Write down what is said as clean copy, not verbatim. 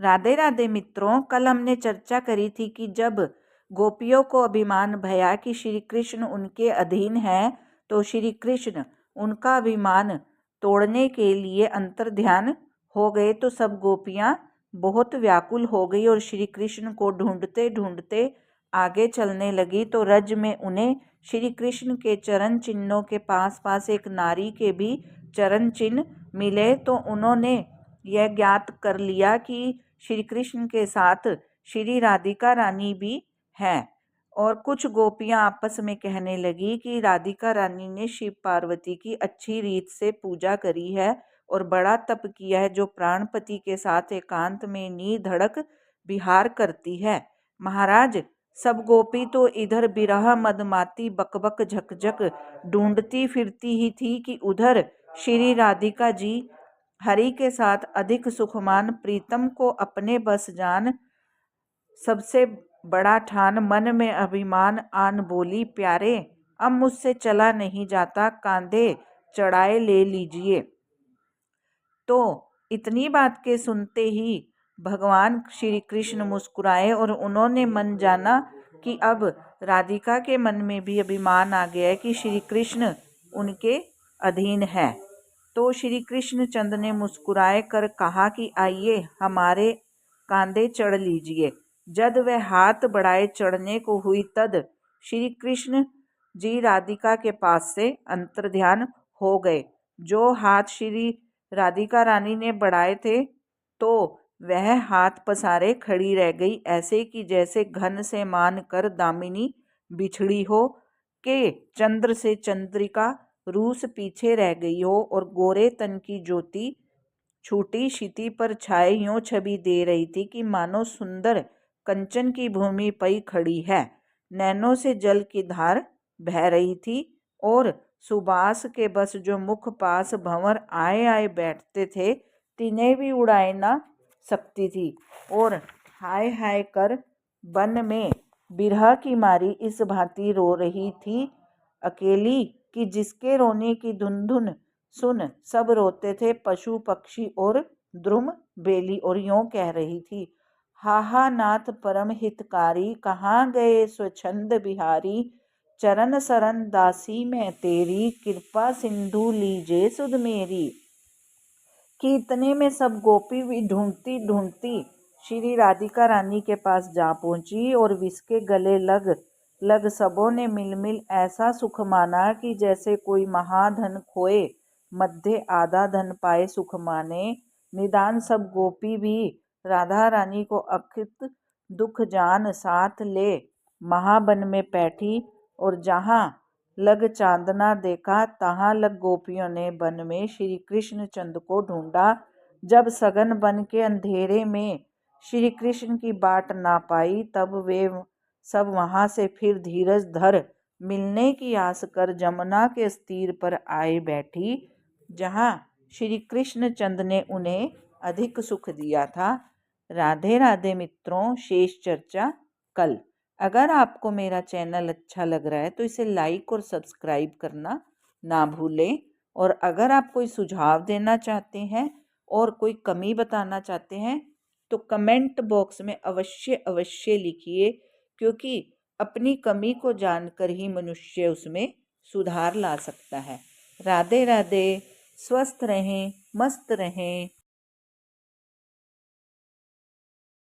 राधे राधे मित्रों, कल हमने चर्चा करी थी कि जब गोपियों को अभिमान भया कि श्री कृष्ण उनके अधीन हैं, तो श्री कृष्ण उनका अभिमान तोड़ने के लिए अंतर्ध्यान हो गए। तो सब गोपियां बहुत व्याकुल हो गई और श्री कृष्ण को ढूंढते ढूंढते आगे चलने लगी। तो रज में उन्हें श्री कृष्ण के चरण चिन्हों के पास पास एक नारी के भी चरण चिन्ह मिले। तो उन्होंने यह ज्ञात कर लिया कि श्री कृष्ण के साथ श्री राधिका रानी भी हैं। और कुछ गोपियां आपस में कहने लगी कि राधिका रानी ने शिव पार्वती की अच्छी रीत से पूजा करी है और बड़ा तप किया है, जो प्राणपति के साथ एकांत में निर्धड़क विहार करती है। महाराज, सब गोपी तो इधर बिरह मदमाती बकबक झकझक ढूंढती फिरती ही थी कि उधर श्री राधिका जी हरि के साथ अधिक सुखमान प्रीतम को अपने बस जान सबसे बड़ा ठान मन में अभिमान आन बोली, प्यारे अब मुझसे चला नहीं जाता, कांधे चढ़ाए ले लीजिए। तो इतनी बात के सुनते ही भगवान श्री कृष्ण मुस्कुराए और उन्होंने मन जाना कि अब राधिका के मन में भी अभिमान आ गया है कि श्री कृष्ण उनके अधीन है। तो श्री कृष्ण चंद ने मुस्कुराए कर कहा कि आइए हमारे कांधे चढ़ लीजिए। जब वह हाथ बढ़ाए चढ़ने को हुई, तद श्री कृष्ण जी राधिका के पास से अंतर्ध्यान हो गए। जो हाथ श्री राधिका रानी ने बढ़ाए थे, तो वह हाथ पसारे खड़ी रह गई, ऐसे कि जैसे घन से मान कर दामिनी बिछड़ी हो के चंद्र से चंद्रिका रूस पीछे रह गई हो और गोरे तन की ज्योति छूटी क्षिति पर छाए यूं छवि दे रही थी कि मानो सुंदर कंचन की भूमि पई खड़ी है। नैनों से जल की धार बह रही थी और सुबास के बस जो मुख पास भंवर आए आए बैठते थे, तिन्हें भी उड़ाए ना सकती थी। और हाय हाय कर वन में बिरह की मारी इस भांति रो रही थी अकेली कि जिसके रोने की धुन धुन सुन सब रोते थे, पशु पक्षी और द्रुम बेली। और यूं कह रही थी, हा नाथ परम हितकारी, कहाँ गए स्वच्छंद बिहारी, चरण सरन दासी मैं तेरी, कृपा सिंधु लीजे सुध मेरी। कि इतने में सब गोपी भी ढूंढती ढूंढती श्री राधिका रानी के पास जा पहुंची और विसके गले लग लग सबों ने मिल मिल ऐसा सुख माना कि जैसे कोई महाधन खोए मध्य आधा धन पाए सुख माने। निदान सब गोपी भी राधा रानी को अकृत दुख जान साथ ले महावन में बैठी और जहाँ लग चांदना देखा, तहाँ लग गोपियों ने वन में श्री कृष्ण चंद को ढूंढा। जब सघन वन के अंधेरे में श्री कृष्ण की बाट ना पाई, तब वे सब वहां से फिर धीरज धर मिलने की आस कर जमुना के इस तीर पर आए बैठी, जहाँ श्री कृष्ण चंद ने उन्हें अधिक सुख दिया था। राधे राधे मित्रों, शेष चर्चा कल। अगर आपको मेरा चैनल अच्छा लग रहा है तो इसे लाइक और सब्सक्राइब करना ना भूलें। और अगर आप कोई सुझाव देना चाहते हैं और कोई कमी बताना चाहते हैं तो कमेंट बॉक्स में अवश्य अवश्य लिखिए, क्योंकि अपनी कमी को जानकर ही मनुष्य उसमें सुधार ला सकता है। राधे राधे, स्वस्थ रहें, मस्त रहें।